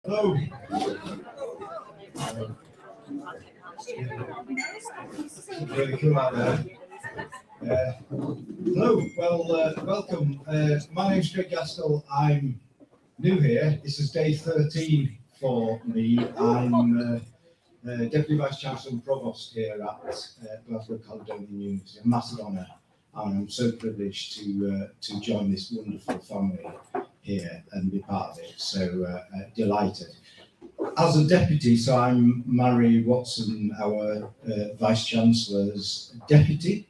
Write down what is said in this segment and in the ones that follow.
Hello. Really cool out there. Hello. Well, welcome. My name's Craig Gaskell. I'm new here. This is day 13 for me. I'm Deputy Vice Chancellor and Provost here at Glasgow Caledonian University. A massive honour, and I'm so privileged to join this wonderful family here and be part of it. So delighted. As a deputy, so I'm Mary Watson, our Vice Chancellor's deputy.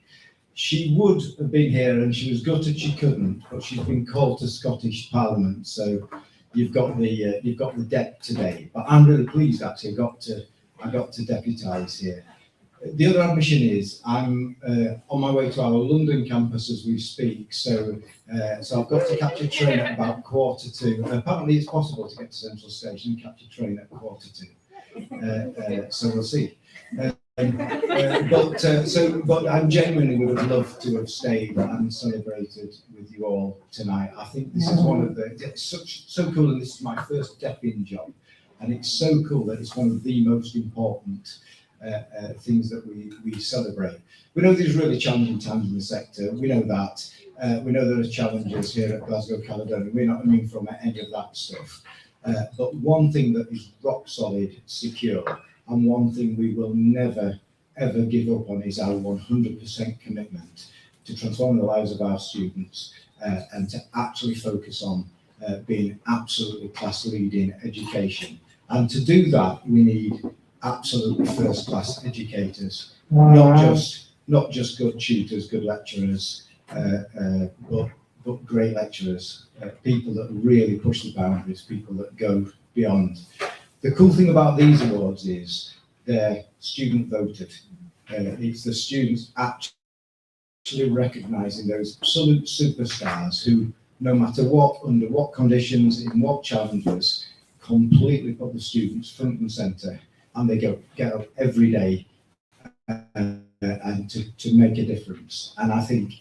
She would have been here and she was gutted she couldn't, but she's been called to Scottish Parliament. So you've got the dep today. But I'm really pleased actually. I got to deputise here. The other ambition is I'm on my way to our London campus as we speak. So I've got to catch a train at about 1:45. Apparently, it's possible to get to Central Station and catch a train at 1:45. So we'll see. But I genuinely would have loved to have stayed and celebrated with you all tonight. I think this is one of so cool, and this is my first dep-in job, and it's so cool that it's one of the most important things that we celebrate. We know there's really challenging times in the sector. We know that. We know there are challenges here at Glasgow Caledonian. We're not immune from any of that stuff. But one thing that is rock solid, secure, and one thing we will never, ever give up on is our 100% commitment to transform the lives of our students and to actually focus on being absolutely class-leading education. And to do that, we need absolutely first-class educators, not just good tutors, good lecturers, but great lecturers, people that really push the boundaries, people that go beyond. The cool thing about these awards is they're student voted. It's the students actually recognising those absolute superstars who, no matter what, under what conditions, in what challenges, completely put the students front and centre, and they get up every day and to make a difference. And I think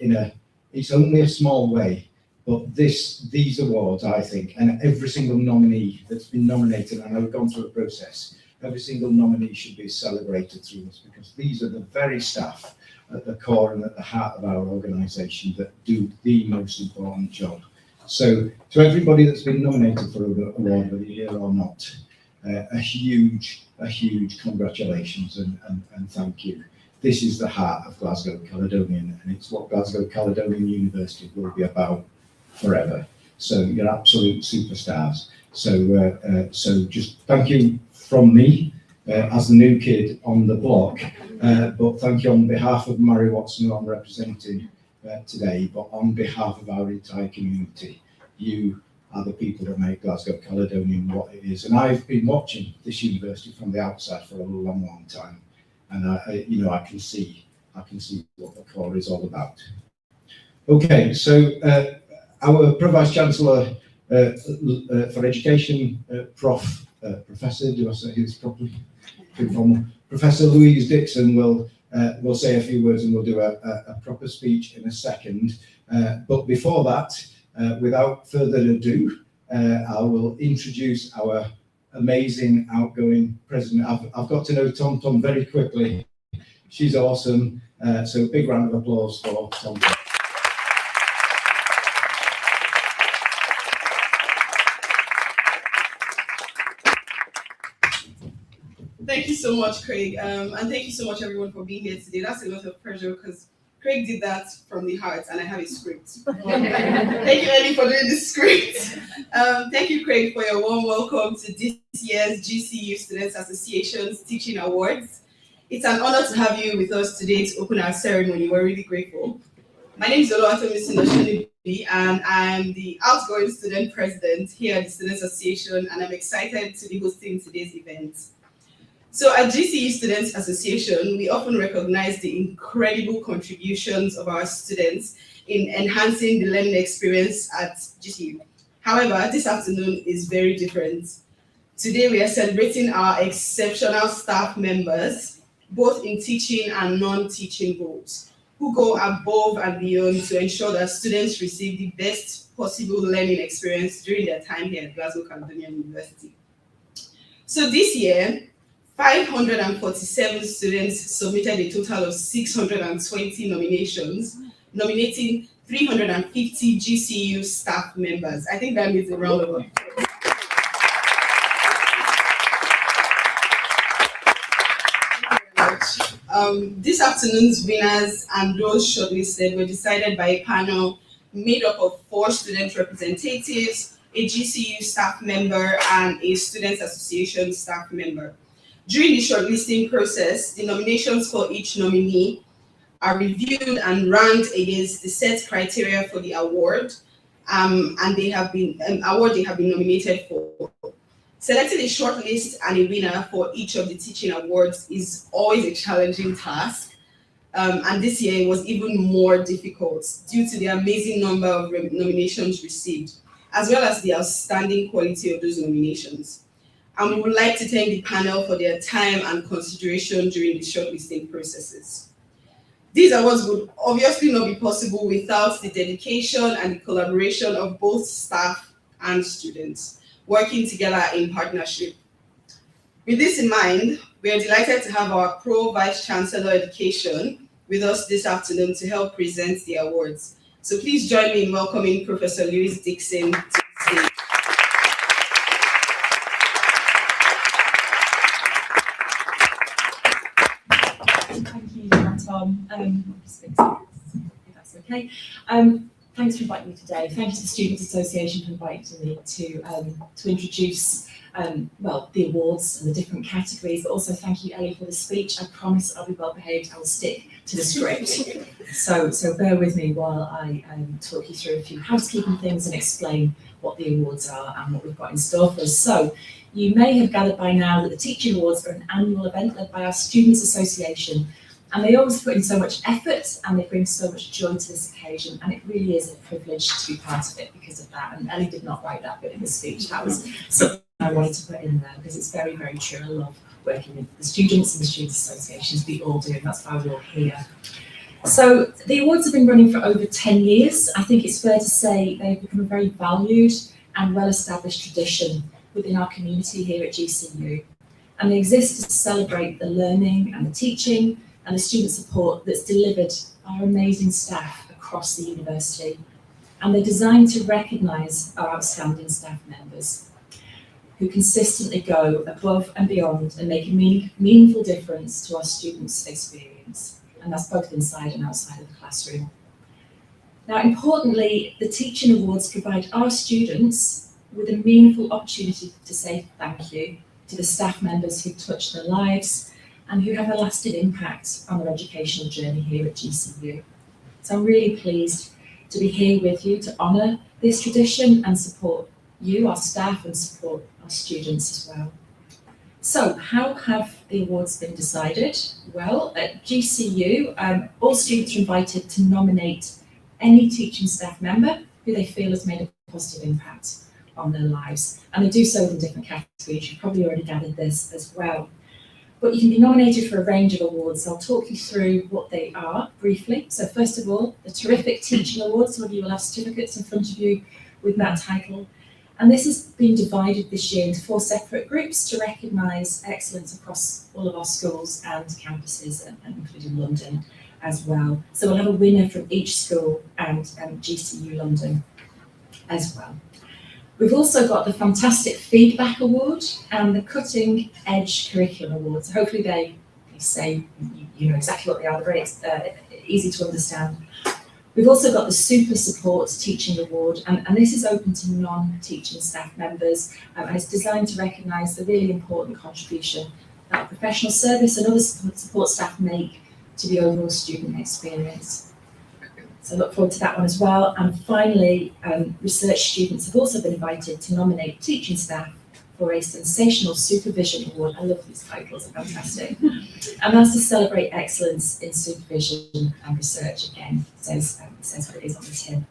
it's only a small way, but these awards, I think, and every single nominee that's been nominated, and I've gone through a process, every single nominee should be celebrated through this, because these are the very staff at the core and at the heart of our organisation that do the most important job. So to everybody that's been nominated for an award, whether you're here or not, a huge congratulations and thank you. This is the heart of Glasgow Caledonian, and it's what Glasgow Caledonian University will be about forever. So you're absolute superstars. So just thank you from me as the new kid on the block, but thank you on behalf of Mary Watson, who I'm representing today, but on behalf of our entire community. You are the people that make Glasgow Caledonian what it is. And I've been watching this university from the outside for a long time, and I can see what the core is all about. Okay, so our Pro-Vice Chancellor for Education, Professor, do I say this properly? Professor Louise Dixon will say a few words, and we'll do a proper speech in a second. But before that, without further ado, I will introduce our amazing outgoing president. I've got to know Tom very quickly. She's awesome. So big round of applause for Tom. Thank you so much, Craig. And thank you so much, everyone, for being here today. That's a lot of pressure because Craig did that from the heart, and I have a script. Thank you, Ellie, for doing the script. Thank you, Craig, for your warm welcome to this year's GCU Students Association's Teaching Awards. It's an honor to have you with us today to open our ceremony. We're really grateful. My name is Oluwatomisin Oshunibi, and I'm the outgoing student president here at the Students Association, and I'm excited to be hosting today's event. So at GCU Students Association, we often recognize the incredible contributions of our students in enhancing the learning experience at GCU. However, this afternoon is very different. Today, we are celebrating our exceptional staff members, both in teaching and non-teaching roles, who go above and beyond to ensure that students receive the best possible learning experience during their time here at Glasgow Caledonian University. So this year, 547 students submitted a total of 620 nominations, nominating 350 GCU staff members. I think that needs a round of applause. This afternoon's winners and those shortlisted were decided by a panel made up of 4 student representatives, a GCU staff member, and a Students Association staff member. During the shortlisting process, the nominations for each nominee are reviewed and ranked against the set criteria for the award, and they have been nominated for. Selecting a shortlist and a winner for each of the teaching awards is always a challenging task, and this year it was even more difficult due to the amazing number of nominations received, as well as the outstanding quality of those nominations. And we would like to thank the panel for their time and consideration during the shortlisting processes. These awards would obviously not be possible without the dedication and the collaboration of both staff and students, working together in partnership. With this in mind, we are delighted to have our Pro Vice Chancellor Education with us this afternoon to help present the awards. So please join me in welcoming Professor Lewis Dixon to the stage. Thank you, Tom. If that's okay. Thanks for inviting me today. Thank you to the Students Association for inviting me to introduce the awards and the different categories, but also thank you, Ellie, for the speech. I promise I'll be well behaved. I will stick to the script. So bear with me while I talk you through a few housekeeping things and explain what the awards are and what we've got in store for us. So you may have gathered by now that the Teaching Awards are an annual event led by our Students Association. And they always put in so much effort and they bring so much joy to this occasion, and it really is a privilege to be part of it because of that. And Ellie did not write that bit in the speech. That was something I wanted to put in there because it's very, very true. I love working with the students and the Students Associations. We all do, and that's why we're all here. So the awards have been running for over 10 years. I think it's fair to say they've become a very valued and well-established tradition within our community here at GCU. And they exist to celebrate the learning and the teaching and the student support that's delivered by our amazing staff across the university. And they're designed to recognise our outstanding staff members who consistently go above and beyond and make a meaningful difference to our students' experience. And that's both inside and outside of the classroom. Now, importantly, the Teaching Awards provide our students with a meaningful opportunity to say thank you to the staff members who touch their lives and who have a lasting impact on their educational journey here at GCU. So I'm really pleased to be here with you to honour this tradition and support you, our staff, and support our students as well. So how have the awards been decided? Well, at GCU, all students are invited to nominate any teaching staff member who they feel has made a positive impact on their lives. And they do so in different categories. You've probably already gathered this as well. But you can be nominated for a range of awards. I'll talk you through what they are briefly. So first of all, the Terrific Teaching Award. Some of you will have certificates in front of you with that title. And this has been divided this year into 4 separate groups to recognise excellence across all of our schools and campuses, and including London as well. So we'll have a winner from each school and GCU London as well. We've also got the Fantastic Feedback Award and the Cutting Edge Curriculum Award. So hopefully they say you know exactly what they are. They're very easy to understand. We've also got the Super Support Teaching Award, and this is open to non-teaching staff members, and it's designed to recognise the really important contribution that professional service and other support staff make to the overall student experience. So I look forward to that one as well. And finally, research students have also been invited to nominate teaching staff for a Sensational Supervision Award. I love these titles, they're fantastic. And that's to celebrate excellence in supervision and research. Again, says what it is on the tin.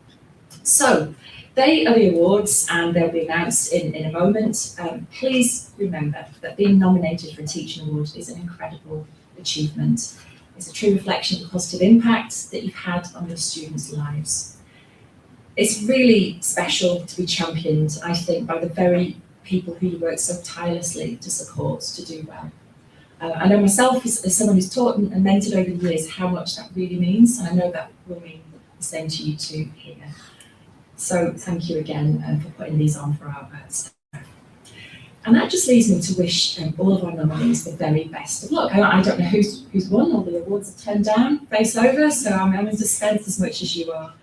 So they are the awards and they'll be announced in a moment. Please remember that being nominated for a teaching award is an incredible achievement. It's a true reflection of the positive impact that you've had on your students' lives. It's really special to be championed, I think, by the very people who you work so tirelessly to support to do well. I know myself as someone who's taught and mentored over the years how much that really means, and I know that will mean the same to you too here. So thank you again for putting these on for our staff. And that just leaves me to wish all of our nominees the very best of luck. I don't know who's won, all the awards are turned down, face over, so I'm in suspense as much as you are.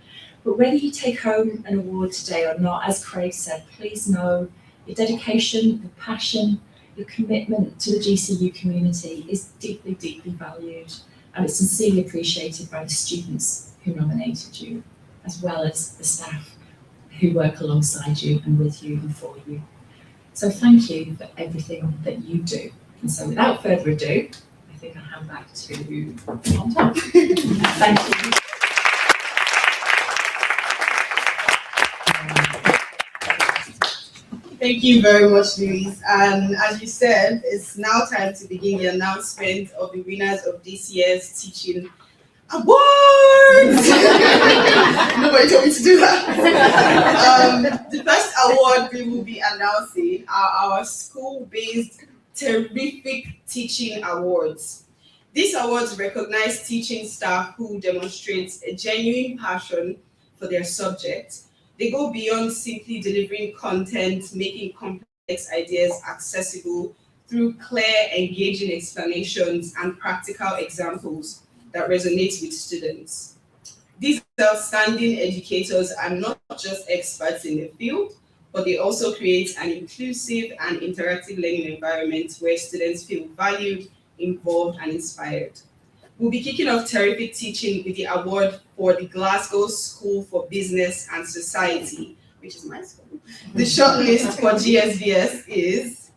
But whether you take home an award today or not, as Craig said, please know your dedication, your passion, your commitment to the GCU community is deeply, deeply valued, and it's sincerely appreciated by the students who nominated you, as well as the staff who work alongside you and with you and for you. So thank you for everything that you do. And so without further ado, I think I'll hand back to Tom. Thank you. Thank you very much, Louise. And as you said, it's now time to begin the announcement of the winners of this year's Teaching Awards. Nobody told me to do that. The first award we will be announcing are our school-based Terrific Teaching Awards. These awards recognize teaching staff who demonstrate a genuine passion for their subject. They go beyond simply delivering content, making complex ideas accessible through clear, engaging explanations and practical examples that resonate with students. These outstanding educators are not just experts in the field, but they also create an inclusive and interactive learning environment where students feel valued, involved, and inspired. We'll be kicking off Terrific Teaching with the award for the Glasgow School for Business and Society, which is my school. The shortlist for GSBS is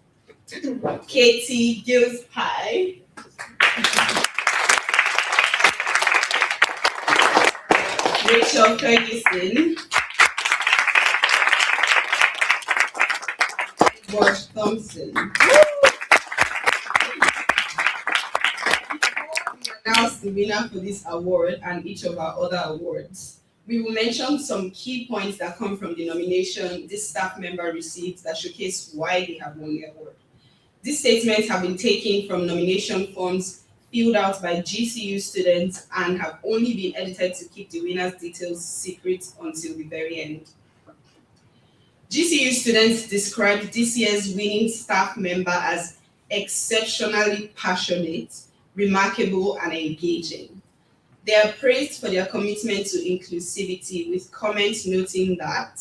Katie Gilspie, Rachel Ferguson, George Thompson. Announce the winner for this award and each of our other awards. We will mention some key points that come from the nomination this staff member received that showcase why they have won the award. These statements have been taken from nomination forms filled out by GCU students and have only been edited to keep the winner's details secret until the very end. GCU students described this year's winning staff member as exceptionally passionate, remarkable, and engaging. They are praised for their commitment to inclusivity, with comments noting that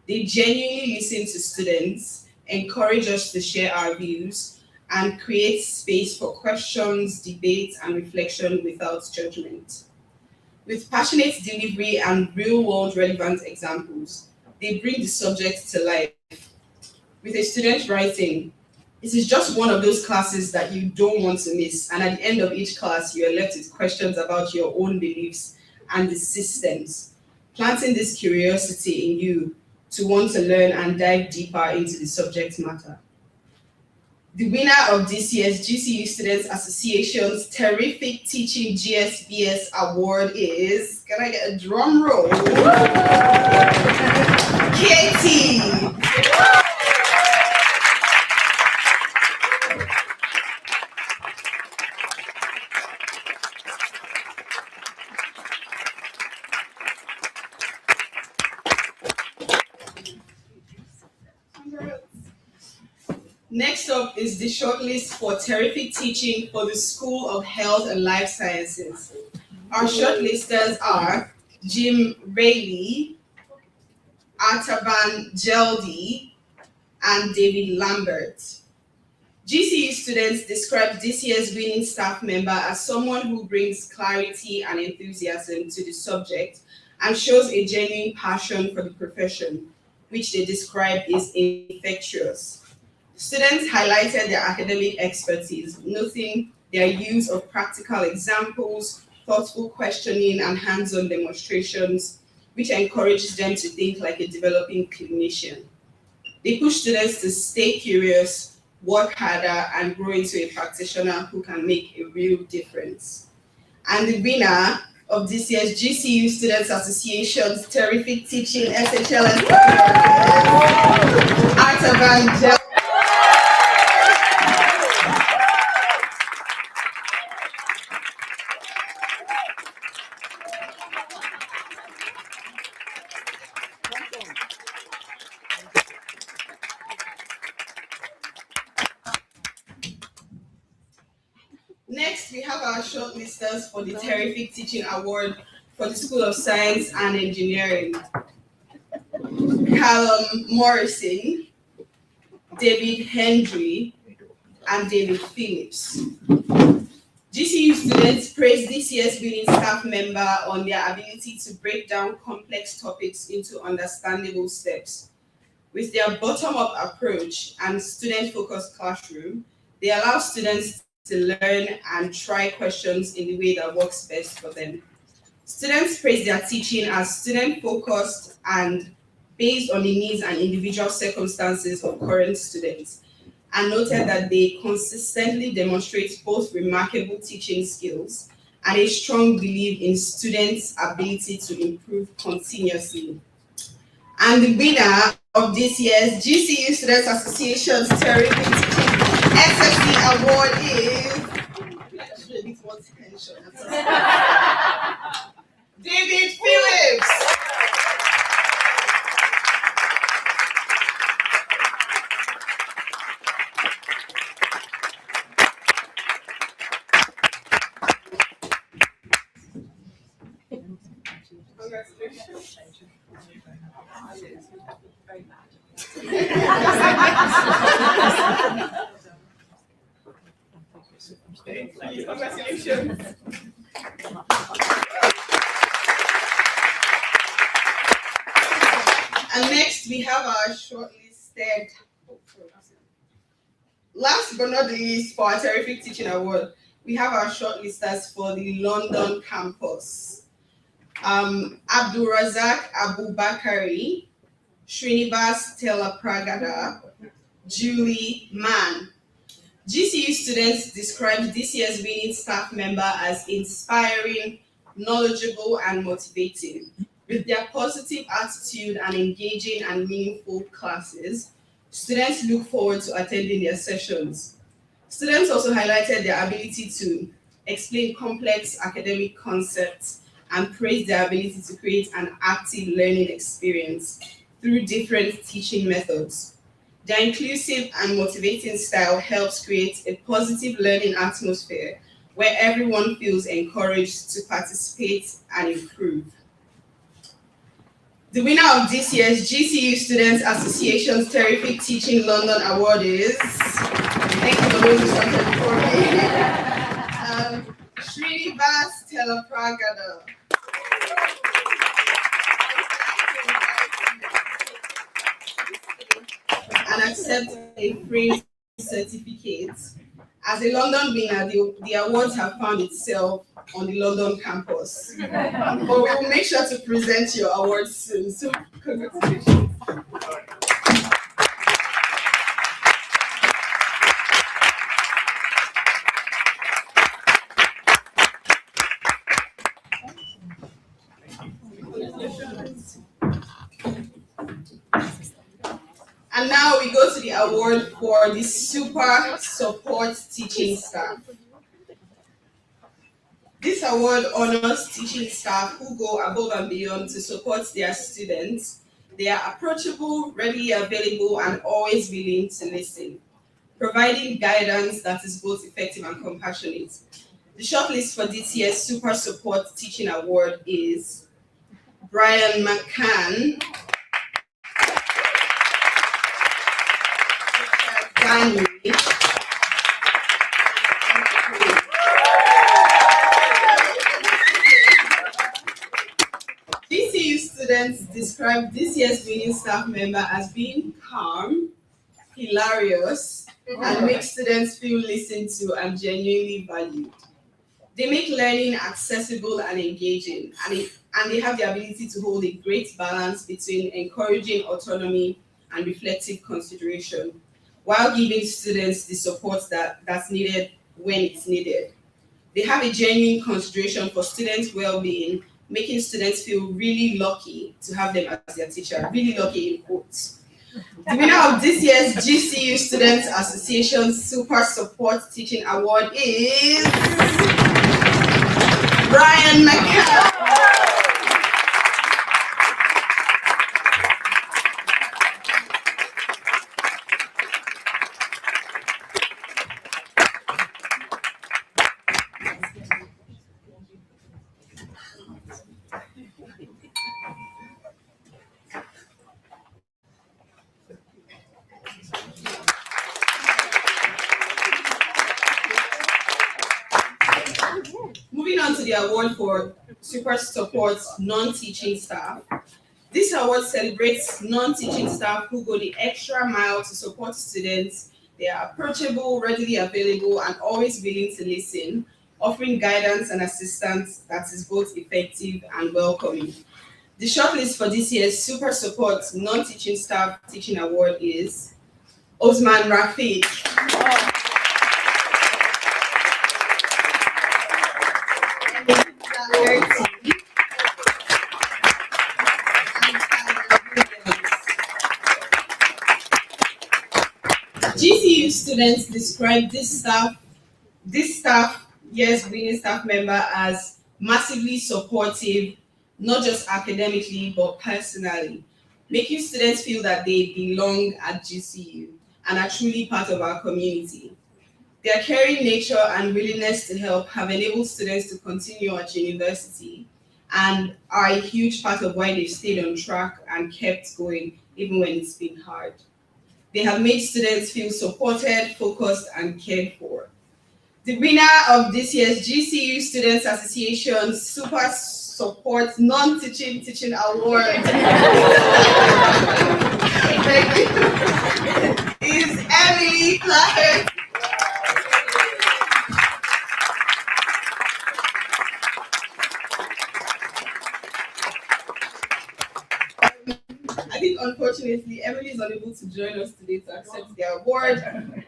they genuinely listen to students, encourage us to share our views, and create space for questions, debate, and reflection without judgment. With passionate delivery and real-world relevant examples, they bring the subject to life. With a student writing, "It is just one of those classes that you don't want to miss, and at the end of each class, you are left with questions about your own beliefs and the systems, planting this curiosity in you to want to learn and dive deeper into the subject matter." The winner of this year's GCU Students Association's Terrific Teaching GSBS Award is, can I get a drum roll? Katie! Next up is the shortlist for Terrific Teaching for the School of Health and Life Sciences. Our shortlisters are Jim Rayleigh, Artaban Geldi, and David Lambert. GCU students described this year's winning staff member as someone who brings clarity and enthusiasm to the subject and shows a genuine passion for the profession, which they describe is infectious. Students highlighted their academic expertise, noting their use of practical examples, thoughtful questioning, and hands-on demonstrations, which encourages them to think like a developing clinician. They push students to stay curious, work harder, and grow into a practitioner who can make a real difference. And the winner of this year's GCU Students Association's Terrific Teaching SHL Artaban Evangel. Next, we have our shortlisters for the Terrific Teaching Award for the School of Science and Engineering. Callum Morrison, David Hendry, and David Phillips. GCU students praised this year's winning staff member on their ability to break down complex topics into understandable steps. With their bottom-up approach and student-focused classroom, they allow students to learn and try questions in the way that works best for them. Students praise their teaching as student-focused and based on the needs and individual circumstances of current students, and noted that they consistently demonstrate both remarkable teaching skills and a strong belief in students' ability to improve continuously. And the winner of this year's GCU Students Association's Terrific Teaching SSC Award is David Phillips. Congratulations. Congratulations. And next we have our shortlisted. Last but not least, for our Terrific Teaching Award, we have our shortlisters for the London campus. Abdul Razak Abubakari, Srinivas Telapragada, Julie Mann. GCU students described this year's winning staff member as inspiring, knowledgeable, and motivating. With their positive attitude and engaging and meaningful classes, students look forward to attending their sessions. Students also highlighted their ability to explain complex academic concepts and praised their ability to create an active learning experience through different teaching methods. Their inclusive and motivating style helps create a positive learning atmosphere where everyone feels encouraged to participate and improve. The winner of this year's GCU Students Association's Terrific Teaching London Award is, thank you for those who started before me, Srinivas Telapragada. And accept a free certificate. As a London winner, the awards have found itself on the London campus. But we will make sure to present your awards soon. So congratulations. And now we go to the award for the Super Support Teaching Staff. This award honors teaching staff who go above and beyond to support their students. They are approachable, readily available, and always willing to listen, providing guidance that is both effective and compassionate. The shortlist for this year's Super Support Teaching Award is Brian McCann, GCU students described this year's winning staff member as being calm, hilarious, and make students feel listened to and genuinely valued. They make learning accessible and engaging, and they have the ability to hold a great balance between encouraging autonomy and reflective consideration, while giving students the support that's needed when it's needed. They have a genuine consideration for students' well-being, making students feel really lucky to have them as their teacher, really lucky in quotes. The winner of this year's GCU Students Association Super Support Teaching Award is Brian McCall. Moving on to the award for Super Support Non-Teaching Staff. This award celebrates non-teaching staff who go the extra mile to support students. They are approachable, readily available, and always willing to listen, offering guidance and assistance that is both effective and welcoming. The shortlist for this year's Super Support Non-Teaching Staff Teaching Award is Osman Rafiq. GCU students describe this year's winning staff member as massively supportive, not just academically, but personally, making students feel that they belong at GCU and are truly part of our community. Their caring nature and willingness to help have enabled students to continue at university and are a huge part of why they've stayed on track and kept going even when it's been hard. They have made students feel supported, focused, and cared for. The winner of this year's GCU Students Association Super Support Non-Teaching Teaching Award is Emily Clark. I think unfortunately Emily is unable to join us today to accept the award,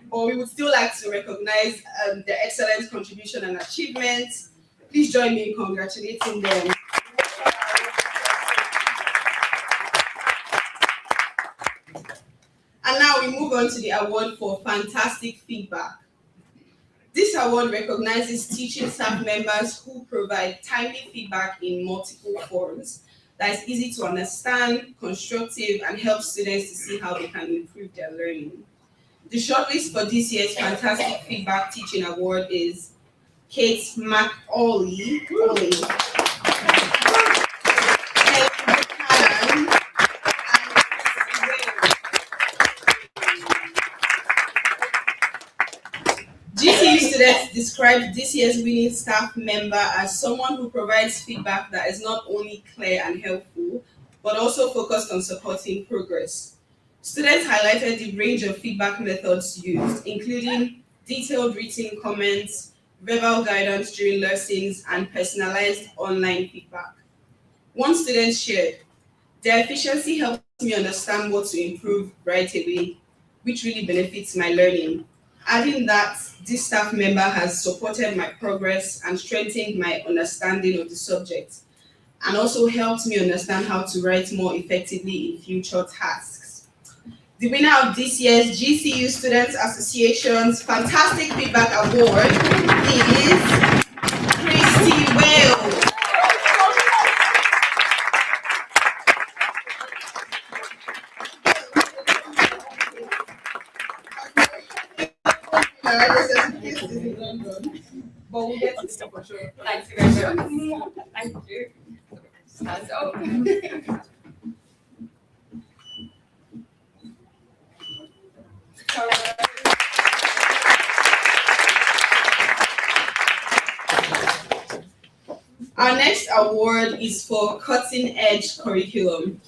but we would still like to recognize their excellent contribution and achievements. Please join me in congratulating them. And now we move on to the award for fantastic feedback. This award recognizes teaching staff members who provide timely feedback in multiple forms that is easy to understand, constructive, and help students to see how they can improve their learning. The shortlist for this year's Fantastic Feedback Teaching Award is Kate McAuley, GCU students described this year's winning staff member as someone who provides feedback that is not only clear and helpful, but also focused on supporting progress. Students highlighted the range of feedback methods used, including detailed written comments, verbal guidance during lessons, and personalized online feedback. One student shared, "Their efficiency helps me understand what to improve right away, which really benefits my learning. Adding that, this staff member has supported my progress and strengthened my understanding of the subject, and also helped me understand how to write more effectively in future tasks." The winner of this year's GCU Students Association's Fantastic Feedback Award is Christy Wales. But we'll get to stop for sure. Thanks very much. Thank you. Our next award is for Cutting Edge Curriculum.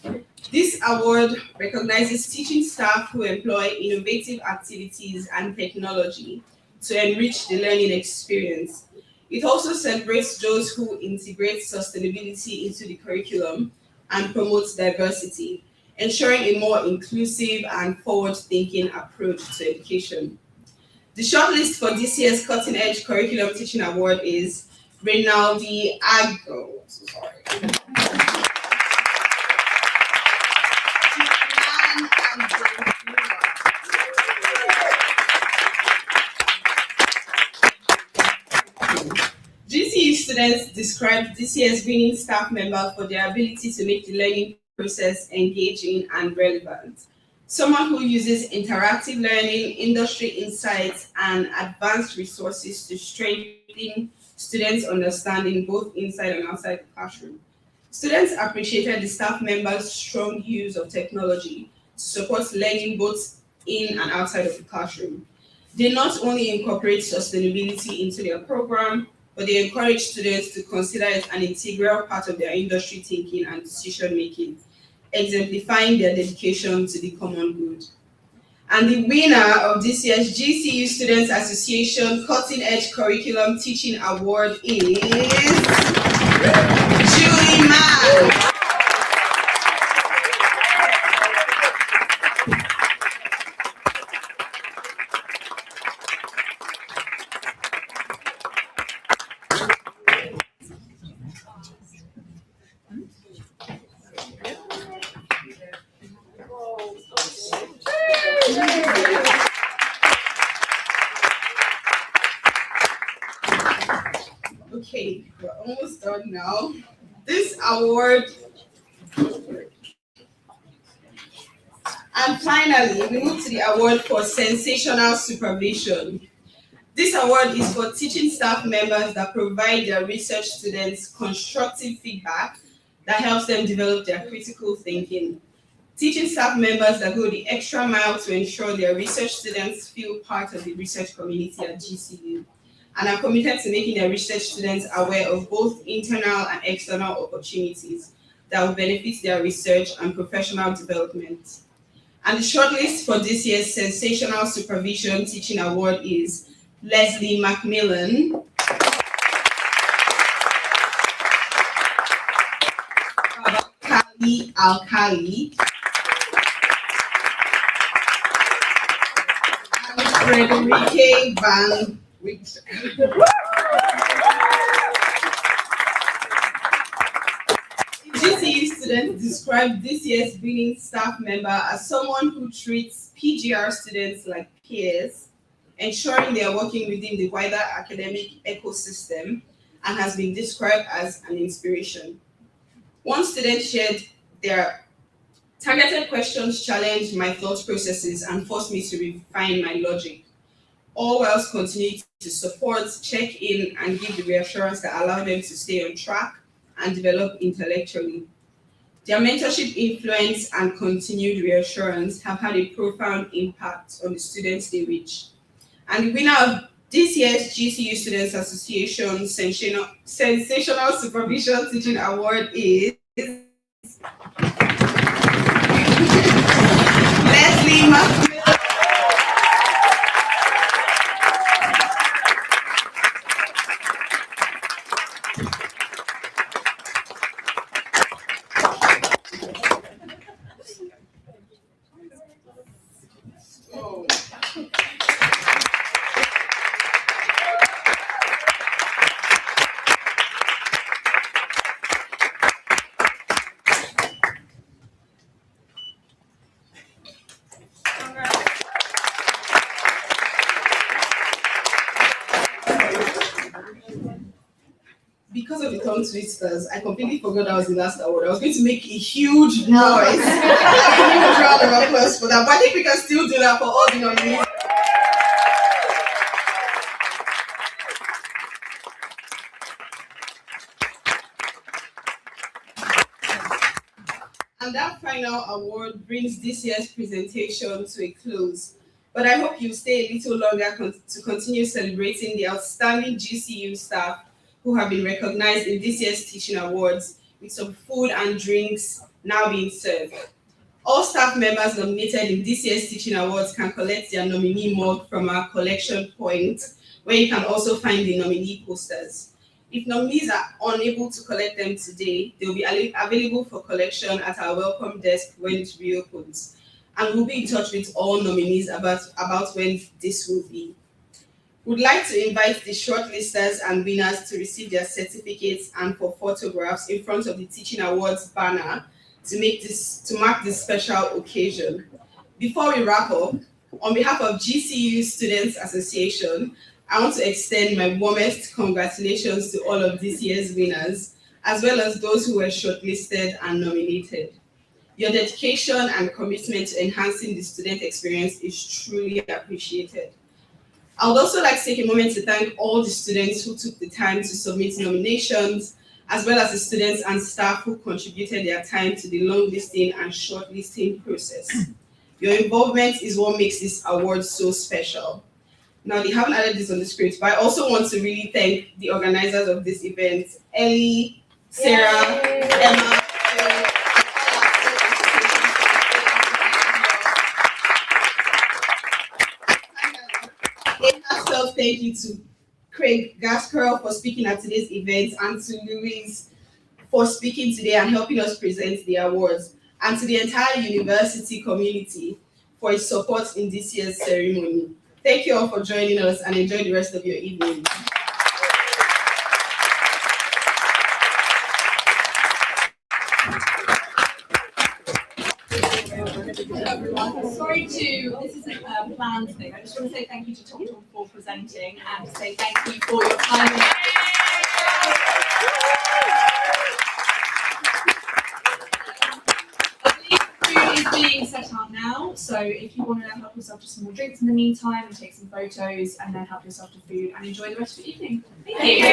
This award recognizes teaching staff who employ innovative activities and technology to enrich the learning experience. It also celebrates those who integrate sustainability into the curriculum and promotes diversity, ensuring a more inclusive and forward-thinking approach to education. The shortlist for this year's Cutting Edge Curriculum Teaching Award is Rinaldi Aggo. students described this year's winning staff member for their ability to make the learning process engaging and relevant. Someone who uses interactive learning, industry insights, and advanced resources to strengthen students' understanding both inside and outside the classroom. Students appreciated the staff members' strong use of technology to support learning both in and outside of the classroom. They not only incorporate sustainability into their program, but they encourage students to consider it an integral part of their industry thinking and decision making, exemplifying their dedication to the common good. And the winner of this year's GCU Students Association Cutting Edge Curriculum Teaching Award is Julie Mann. Okay, we're almost done now. This award, and finally, we move to the award for sensational supervision. This award is for teaching staff members that provide their research students constructive feedback that helps them develop their critical thinking. Teaching staff members that go the extra mile to ensure their research students feel part of the research community at GCU and are committed to making their research students aware of both internal and external opportunities that will benefit their research and professional development. And the shortlist for this year's Sensational Supervision Teaching Award is Leslie Macmillan, Kali Alkali, and Frederike Van Wyk. GCU students described this year's winning staff member as someone who treats PGR students like peers, ensuring they are working within the wider academic ecosystem, and has been described as an inspiration. One student shared their targeted questions challenged my thought processes and forced me to refine my logic, all whilst continuing to support, check in, and give the reassurance that allow them to stay on track and develop intellectually. Their mentorship influence and continued reassurance have had a profound impact on the students they reach. And the winner of this year's GCU Students Association Sensational Supervision Teaching Award is Leslie Macmillan. Because of the tongue twisters, I completely forgot that was the last award. I was going to make a huge noise, a huge round of applause for that. But I think we can still do that for all the nominees. And that final award brings this year's presentation to a close. But I hope you stay a little longer to continue celebrating the outstanding GCU staff who have been recognized in this year's teaching awards, with some food and drinks now being served. All staff members nominated in this year's teaching awards can collect their nominee mug from our collection point, where you can also find the nominee posters. If nominees are unable to collect them today, they will be available for collection at our welcome desk when it reopens. And we'll be in touch with all nominees about when this will be. We'd like to invite the shortlisters and winners to receive their certificates and for photographs in front of the Teaching Awards banner to mark this special occasion. Before we wrap up, on behalf of GCU Students Association, I want to extend my warmest congratulations to all of this year's winners, as well as those who were shortlisted and nominated. Your dedication and commitment to enhancing the student experience is truly appreciated. I would also like to take a moment to thank all the students who took the time to submit nominations, as well as the students and staff who contributed their time to the long listing and shortlisting process. Your involvement is what makes this award so special. Now, they haven't added this on the script, but I also want to really thank the organizers of this event, Ellie, Sarah, Emma, thank you to Craig Gaskerl for speaking at today's event, and to Louise for speaking today and helping us present the awards, and to the entire university community for its support in this year's ceremony. Thank you all for joining us, and enjoy the rest of your evening. Everyone, sorry this isn't a planned thing. I just want to say thank you to Tom Tom for presenting, and to say thank you for your time. Food is being set out now, so if you want to help yourself to some more drinks in the meantime, and take some photos, and then help yourself to food, and enjoy the rest of the evening. Thank you.